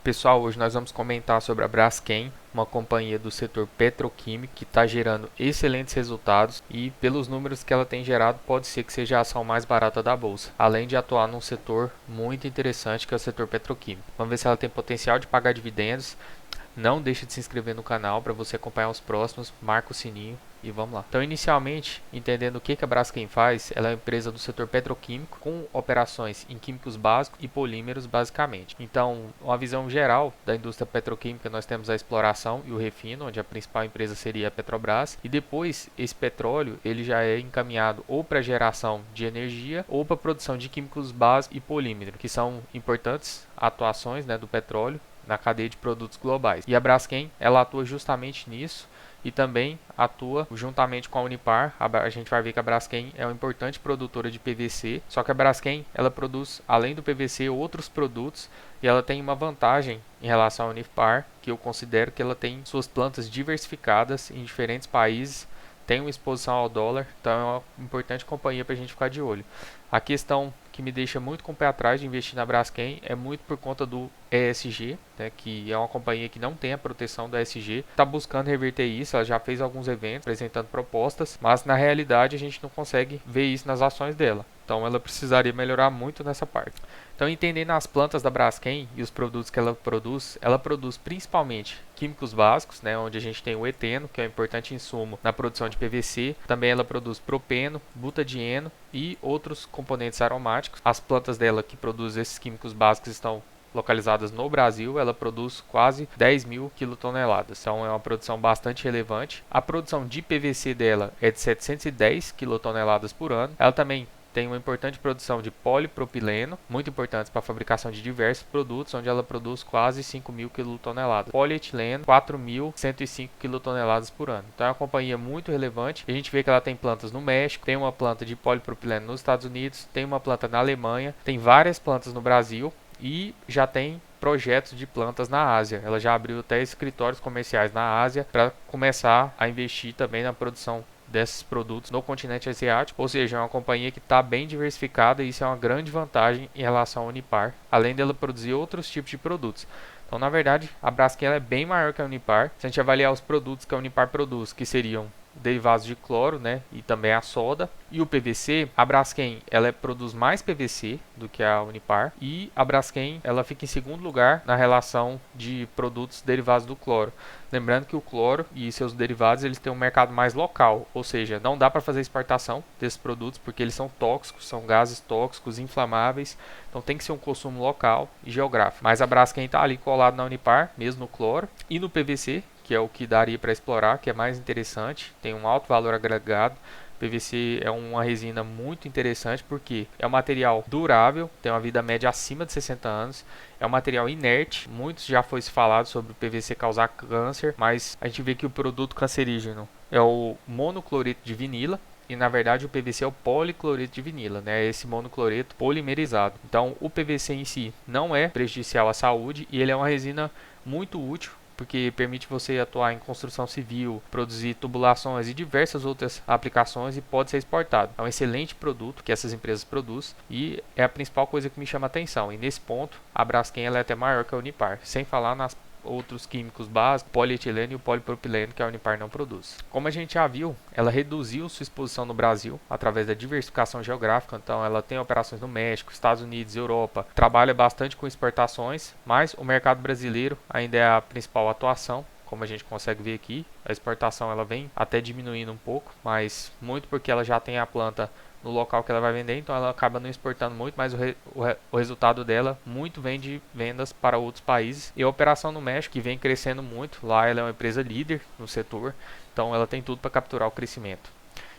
Pessoal, hoje nós vamos comentar sobre a Braskem, uma companhia do setor petroquímico que está gerando excelentes resultados e pelos números que ela tem gerado pode ser que seja a ação mais barata da bolsa, além de atuar num setor muito interessante que é o setor petroquímico. Vamos ver se ela tem potencial de pagar dividendos. Não deixe de se inscrever no canal para você acompanhar os próximos, marca o sininho e vamos lá. Então, inicialmente, entendendo o que a Braskem faz, ela é uma empresa do setor petroquímico com operações em químicos básicos e polímeros basicamente. Então, uma visão geral da indústria petroquímica, nós temos a exploração e o refino, onde a principal empresa seria a Petrobras, e depois esse petróleo ele já é encaminhado ou para geração de energia ou para produção de químicos básicos e polímeros, que são importantes atuações, do petróleo na cadeia de produtos globais. E a Braskem, ela atua justamente nisso e também atua juntamente com a Unipar. A gente vai ver que a Braskem é uma importante produtora de PVC, só que a Braskem, ela produz, além do PVC, outros produtos e ela tem uma vantagem em relação à Unipar, que eu considero que ela tem suas plantas diversificadas em diferentes países, tem uma exposição ao dólar, então é uma importante companhia para a gente ficar de olho. A questão que me deixa muito com o pé atrás de investir na Braskem é muito por conta do ESG, que é uma companhia que não tem a proteção do ESG, está buscando reverter isso, ela já fez alguns eventos apresentando propostas, mas na realidade a gente não consegue ver isso nas ações dela. Então ela precisaria melhorar muito nessa parte. Então, entendendo as plantas da Braskem e os produtos que ela produz principalmente químicos básicos, onde a gente tem o eteno, que é um importante insumo na produção de PVC. Também ela produz propeno, butadieno e outros componentes aromáticos. As plantas dela que produzem esses químicos básicos estão localizadas no Brasil, ela produz quase 10 mil quilotoneladas, então é uma produção bastante relevante. A produção de PVC dela é de 710 quilotoneladas por ano. Ela também tem uma importante produção de polipropileno, muito importante para a fabricação de diversos produtos, onde ela produz quase 5 mil quilotoneladas. Polietileno, 4.105 quilotoneladas por ano. Então é uma companhia muito relevante. A gente vê que ela tem plantas no México, tem uma planta de polipropileno nos Estados Unidos, tem uma planta na Alemanha, tem várias plantas no Brasil e já tem projetos de plantas na Ásia. Ela já abriu até escritórios comerciais na Ásia para começar a investir também na produção desses produtos no continente asiático, ou seja, é uma companhia que está bem diversificada e isso é uma grande vantagem em relação à Unipar, além dela produzir outros tipos de produtos. Então, na verdade, a Braskem é bem maior que a Unipar. Se a gente avaliar os produtos que a Unipar produz, que seriam derivados de cloro, e também a soda e o PVC, a Braskem ela produz mais PVC do que a Unipar e a Braskem ela fica em segundo lugar na relação de produtos derivados do cloro. Lembrando que o cloro e seus derivados eles têm um mercado mais local, ou seja, não dá para fazer exportação desses produtos porque eles são tóxicos, são gases tóxicos, inflamáveis, então tem que ser um consumo local e geográfico. Mas a Braskem está ali colado na Unipar, mesmo no cloro e no PVC, que é o que daria para explorar, que é mais interessante, tem um alto valor agregado. PVC é uma resina muito interessante porque é um material durável, tem uma vida média acima de 60 anos, é um material inerte, muitos já foi falado sobre o PVC causar câncer, mas a gente vê que o produto cancerígeno é o monocloreto de vinila, e na verdade o PVC é o policloreto de vinila, esse monocloreto polimerizado. Então o PVC em si não é prejudicial à saúde e ele é uma resina muito útil, porque permite você atuar em construção civil, produzir tubulações e diversas outras aplicações e pode ser exportado. É um excelente produto que essas empresas produzem e é a principal coisa que me chama a atenção. E nesse ponto, a Braskem ela é até maior que a Unipar, sem falar nas outros químicos básicos, polietileno e o polipropileno que a Unipar não produz. Como a gente já viu, ela reduziu sua exposição no Brasil através da diversificação geográfica, então ela tem operações no México, Estados Unidos, Europa, trabalha bastante com exportações, mas o mercado brasileiro ainda é a principal atuação. Como a gente consegue ver aqui, a exportação ela vem até diminuindo um pouco, mas muito porque ela já tem a planta no local que ela vai vender, então ela acaba não exportando muito, mas o resultado dela muito vem de vendas para outros países. E a operação no México, que vem crescendo muito, lá ela é uma empresa líder no setor, então ela tem tudo para capturar o crescimento.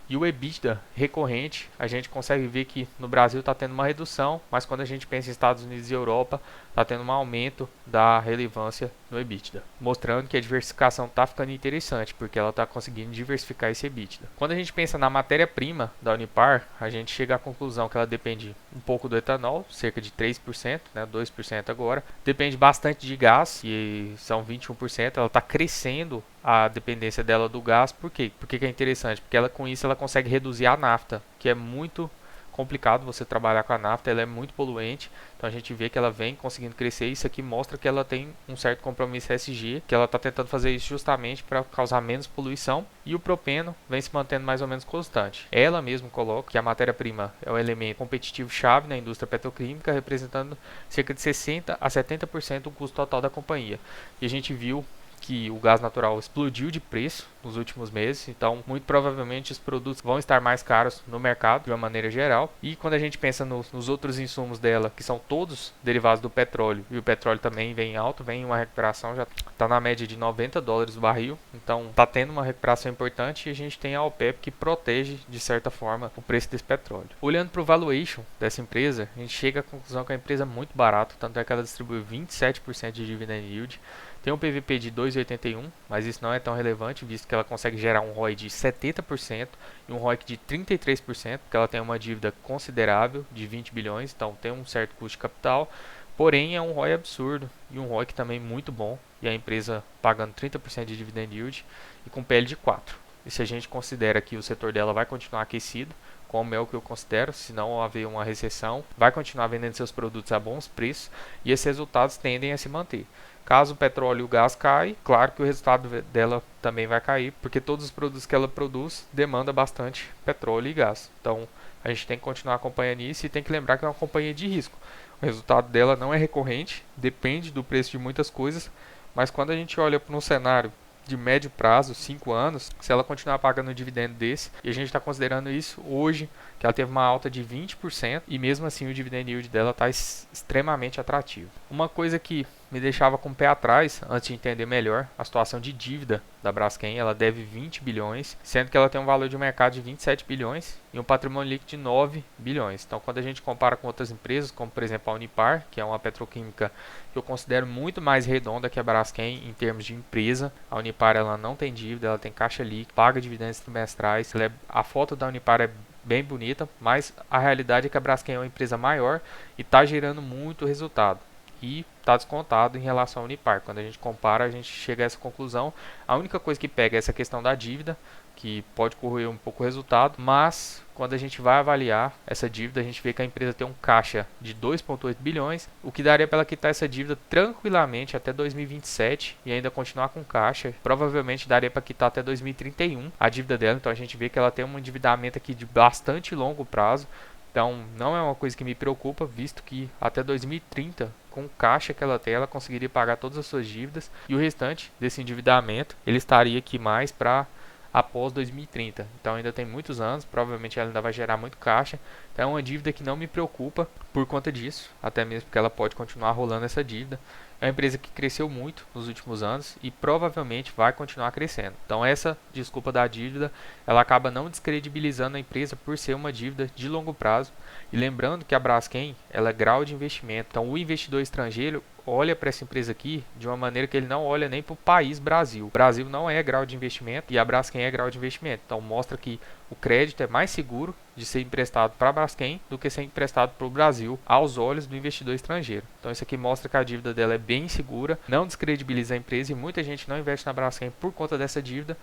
E o EBITDA recorrente, a gente consegue ver que no Brasil está tendo uma redução, mas quando a gente pensa em Estados Unidos e Europa, está tendo um aumento da relevância no EBITDA, mostrando que a diversificação está ficando interessante, porque ela está conseguindo diversificar esse EBITDA. Quando a gente pensa na matéria-prima da Unipar, a gente chega à conclusão que ela depende um pouco do etanol, cerca de 3%, 2% agora, depende bastante de gás, que são 21%, ela está crescendo a dependência dela do gás. Por quê? Porque é interessante, porque ela com isso ela consegue reduzir a nafta, que é muito complicado você trabalhar com a nafta, ela é muito poluente, então a gente vê que ela vem conseguindo crescer. Isso aqui mostra que ela tem um certo compromisso ESG, que ela está tentando fazer isso justamente para causar menos poluição, e o propeno vem se mantendo mais ou menos constante. Ela mesma coloca que a matéria-prima é um elemento competitivo chave na indústria petroquímica, representando cerca de 60 a 70% do custo total da companhia. E a gente viu que o gás natural explodiu de preço nos últimos meses, então muito provavelmente os produtos vão estar mais caros no mercado de uma maneira geral. E quando a gente pensa nos outros insumos dela, que são todos derivados do petróleo, e o petróleo também vem alto, vem uma recuperação, já está na média de $90 o barril, então está tendo uma recuperação importante, e a gente tem a OPEP que protege de certa forma o preço desse petróleo. Olhando para o valuation dessa empresa, a gente chega à conclusão que é uma empresa muito barata, tanto é que ela distribui 27% de dividend yield. Tem um PVP de 2,81, mas isso não é tão relevante, visto que ela consegue gerar um ROI de 70% e um ROIC de 33%, porque ela tem uma dívida considerável de 20 bilhões, então tem um certo custo de capital, porém é um ROI absurdo e um ROIC também muito bom, e a empresa pagando 30% de dividend yield e com PL de 4. E se a gente considera que o setor dela vai continuar aquecido, como é o que eu considero, se não haver uma recessão, vai continuar vendendo seus produtos a bons preços e esses resultados tendem a se manter. Caso o petróleo e o gás caem, claro que o resultado dela também vai cair, porque todos os produtos que ela produz demandam bastante petróleo e gás. Então a gente tem que continuar acompanhando isso e tem que lembrar que é uma companhia de risco. O resultado dela não é recorrente, depende do preço de muitas coisas, mas quando a gente olha para um cenário de médio prazo, 5 anos, se ela continuar pagando um dividendo desse, e a gente está considerando isso hoje, que ela teve uma alta de 20%, e mesmo assim o dividend yield dela está extremamente atrativo. Uma coisa que me deixava com o pé atrás, antes de entender melhor a situação de dívida da Braskem, ela deve 20 bilhões, sendo que ela tem um valor de mercado de 27 bilhões e um patrimônio líquido de 9 bilhões. Então, quando a gente compara com outras empresas, como por exemplo a Unipar, que é uma petroquímica que eu considero muito mais redonda que a Braskem em termos de empresa, a Unipar ela não tem dívida, ela tem caixa líquida, paga dividendos trimestrais, a foto da Unipar é bem bonita, mas a realidade é que a Braskem é uma empresa maior e está gerando muito resultado. E está descontado em relação ao Unipar. Quando a gente compara, a gente chega a essa conclusão. A única coisa que pega é essa questão da dívida, que pode corroer um pouco o resultado, mas quando a gente vai avaliar essa dívida, a gente vê que a empresa tem um caixa de 2,8 bilhões, o que daria para ela quitar essa dívida tranquilamente até 2027 e ainda continuar com caixa. Provavelmente daria para quitar até 2031 a dívida dela, então a gente vê que ela tem um endividamento aqui de bastante longo prazo. Então não é uma coisa que me preocupa, visto que até 2030, com o caixa que ela tem, ela conseguiria pagar todas as suas dívidas, e o restante desse endividamento ele estaria aqui mais para após 2030. Então ainda tem muitos anos, provavelmente ela ainda vai gerar muito caixa. Então é uma dívida que não me preocupa por conta disso, até mesmo porque ela pode continuar rolando essa dívida. É uma empresa que cresceu muito nos últimos anos e provavelmente vai continuar crescendo. Então essa desculpa da dívida, ela acaba não descredibilizando a empresa por ser uma dívida de longo prazo. E lembrando que a Braskem, ela é grau de investimento. Então o investidor estrangeiro olha para essa empresa aqui de uma maneira que ele não olha nem para o país Brasil. O Brasil não é grau de investimento e a Braskem é grau de investimento. Então mostra que o crédito é mais seguro de ser emprestado para a Braskem do que ser emprestado para o Brasil aos olhos do investidor estrangeiro. Então isso aqui mostra que a dívida dela é bem segura, não descredibiliza a empresa, e muita gente não investe na Braskem por conta dessa dívida.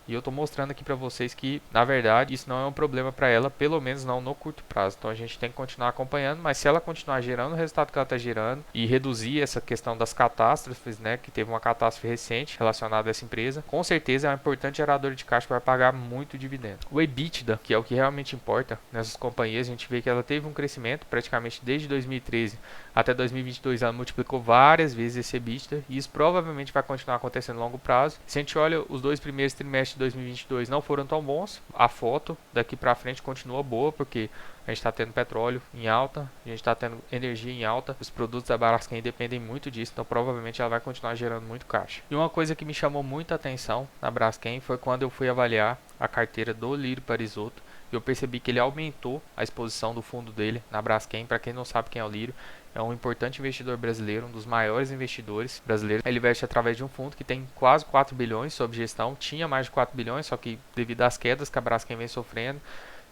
E eu estou mostrando aqui para vocês que, na verdade, isso não é um problema para ela, pelo menos não no curto prazo. Então a gente tem que continuar acompanhando, mas se ela continuar gerando o resultado que ela está gerando e reduzir essa questão das catástrofes, né, que teve uma catástrofe recente relacionada a essa empresa, com certeza é um importante gerador de caixa que vai pagar muito dividendo. O EBITDA, que é o que realmente importa nessas companhias, a gente vê que ela teve um crescimento praticamente desde 2013 até 2022, ela multiplicou várias vezes esse EBITDA, e isso provavelmente vai continuar acontecendo a longo prazo. Se a gente olha os dois primeiros trimestres de 2022 não foram tão bons, a foto daqui para frente continua boa, porque a gente está tendo petróleo em alta, a gente está tendo energia em alta, os produtos da Braskem dependem muito disso, então provavelmente ela vai continuar gerando muito caixa. E uma coisa que me chamou muita atenção na Braskem foi quando eu fui avaliar a carteira do Lírio Parisotto, e eu percebi que ele aumentou a exposição do fundo dele na Braskem. Para quem não sabe quem é o Lírio, é um importante investidor brasileiro, um dos maiores investidores brasileiros. Ele investe através de um fundo que tem quase 4 bilhões sob gestão, tinha mais de 4 bilhões, só que devido às quedas que a Braskem vem sofrendo,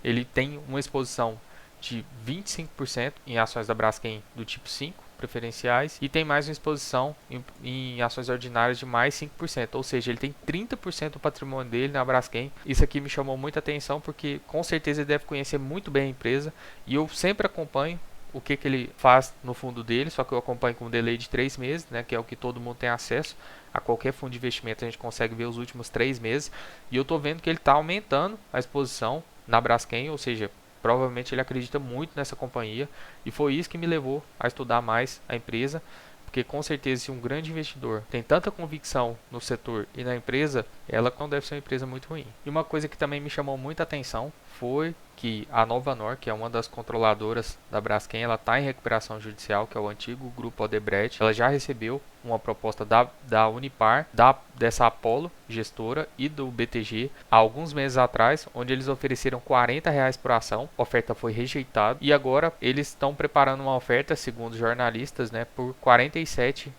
ele tem uma exposição de 25% em ações da Braskem do tipo 5, preferenciais e tem mais uma exposição em ações ordinárias de mais 5%, ou seja, ele tem 30% do patrimônio dele na Braskem. Isso aqui me chamou muita atenção porque com certeza ele deve conhecer muito bem a empresa e eu sempre acompanho o que ele faz no fundo dele, só que eu acompanho com um delay de 3 meses, né, que é o que todo mundo tem acesso. A qualquer fundo de investimento a gente consegue ver os últimos 3 meses e eu estou vendo que ele está aumentando a exposição na Braskem, ou seja, provavelmente ele acredita muito nessa companhia e foi isso que me levou a estudar mais a empresa, porque com certeza se um grande investidor tem tanta convicção no setor e na empresa, ela não deve ser uma empresa muito ruim. E uma coisa que também me chamou muita atenção foi que a Novonor, que é uma das controladoras da Braskem, ela está em recuperação judicial, que é o antigo grupo Odebrecht. Ela já recebeu uma proposta da Unipar, dessa Apollo gestora e do BTG há alguns meses atrás, onde eles ofereceram R$40 por ação. A oferta foi rejeitada e agora eles estão preparando uma oferta, segundo os jornalistas, né, por R$47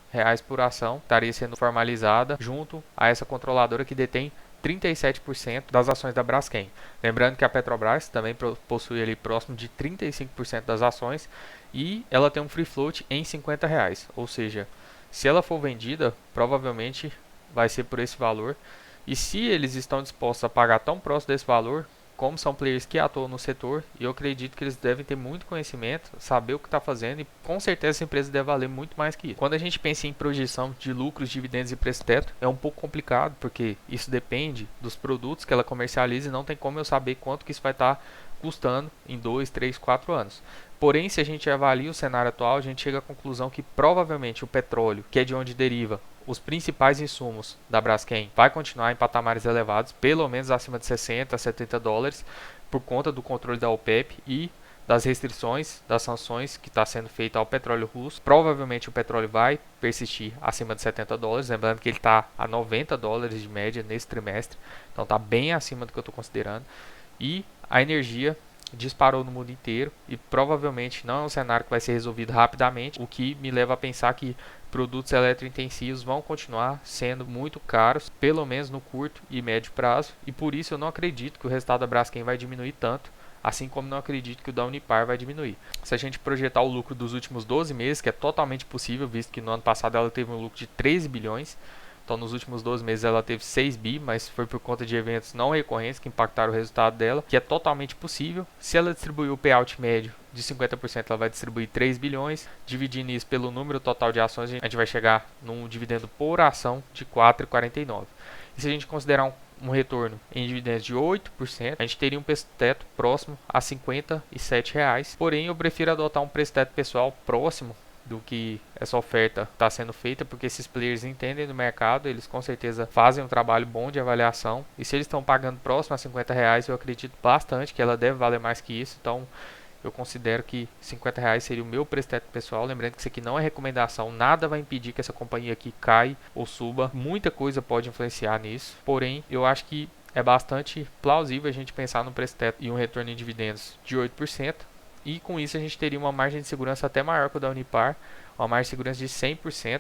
por ação, estaria sendo formalizada junto a essa controladora que detém 37% das ações da Braskem. Lembrando que a Petrobras também possui ali próximo de 35% das ações e ela tem um free float em R$50, ou seja, se ela for vendida, provavelmente vai ser por esse valor. E se eles estão dispostos a pagar tão próximo desse valor, como são players que atuam no setor, eu acredito que eles devem ter muito conhecimento, saber o que está fazendo e com certeza essa empresa deve valer muito mais que isso. Quando a gente pensa em projeção de lucros, dividendos e preço teto, é um pouco complicado, porque isso depende dos produtos que ela comercializa e não tem como eu saber quanto que isso vai estar custando em 2, 3, 4 anos. Porém, se a gente avalia o cenário atual, a gente chega à conclusão que provavelmente o petróleo, que é de onde deriva os principais insumos da Braskem, vai continuar em patamares elevados, pelo menos acima de 60 a 70 dólares, por conta do controle da OPEP e das restrições, das sanções que está sendo feita ao petróleo russo. Provavelmente o petróleo vai persistir acima de 70 dólares, lembrando que ele está a 90 dólares de média nesse trimestre, então está bem acima do que eu estou considerando. E a energia disparou no mundo inteiro e provavelmente não é um cenário que vai ser resolvido rapidamente, o que me leva a pensar que produtos eletrointensivos vão continuar sendo muito caros, pelo menos no curto e médio prazo, e por isso eu não acredito que o resultado da Braskem vai diminuir tanto, assim como não acredito que o da Unipar vai diminuir. Se a gente projetar o lucro dos últimos 12 meses, que é totalmente possível, visto que no ano passado ela teve um lucro de 13 bilhões, então nos últimos 12 meses ela teve 6 bi, mas foi por conta de eventos não recorrentes que impactaram o resultado dela, que é totalmente possível. Se ela distribuir o payout médio de 50%, ela vai distribuir 3 bilhões. Dividindo isso pelo número total de ações, a gente vai chegar num dividendo por ação de 4,49. E se a gente considerar um retorno em dividendos de 8%, a gente teria um preço teto próximo a R$57. Porém, eu prefiro adotar um preço teto pessoal próximo do que essa oferta está sendo feita, porque esses players entendem do mercado, eles com certeza fazem um trabalho bom de avaliação, e se eles estão pagando próximo a R$50, eu acredito bastante que ela deve valer mais que isso, então eu considero que R$50 seria o meu preço teto pessoal. Lembrando que isso aqui não é recomendação, nada vai impedir que essa companhia aqui caia ou suba, muita coisa pode influenciar nisso, porém eu acho que é bastante plausível a gente pensar no preço teto e um retorno em dividendos de 8%, e com isso a gente teria uma margem de segurança até maior que o da Unipar, uma margem de segurança de 100%,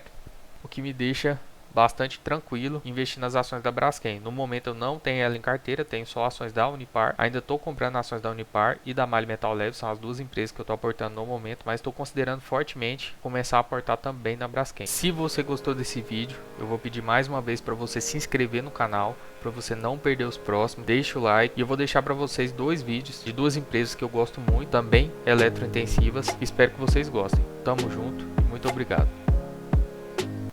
o que me deixa bastante tranquilo investir nas ações da Braskem. No momento eu não tenho ela em carteira, tenho só ações da Unipar. Ainda estou comprando ações da Unipar e da MAHLE Metal Leve, são as duas empresas que eu estou aportando no momento, mas estou considerando fortemente começar a aportar também na Braskem. Se você gostou desse vídeo, eu vou pedir mais uma vez para você se inscrever no canal, para você não perder os próximos. Deixa o like e eu vou deixar para vocês 2 vídeos de 2 empresas que eu gosto muito, também eletrointensivas. Espero que vocês gostem. Tamo junto e muito obrigado.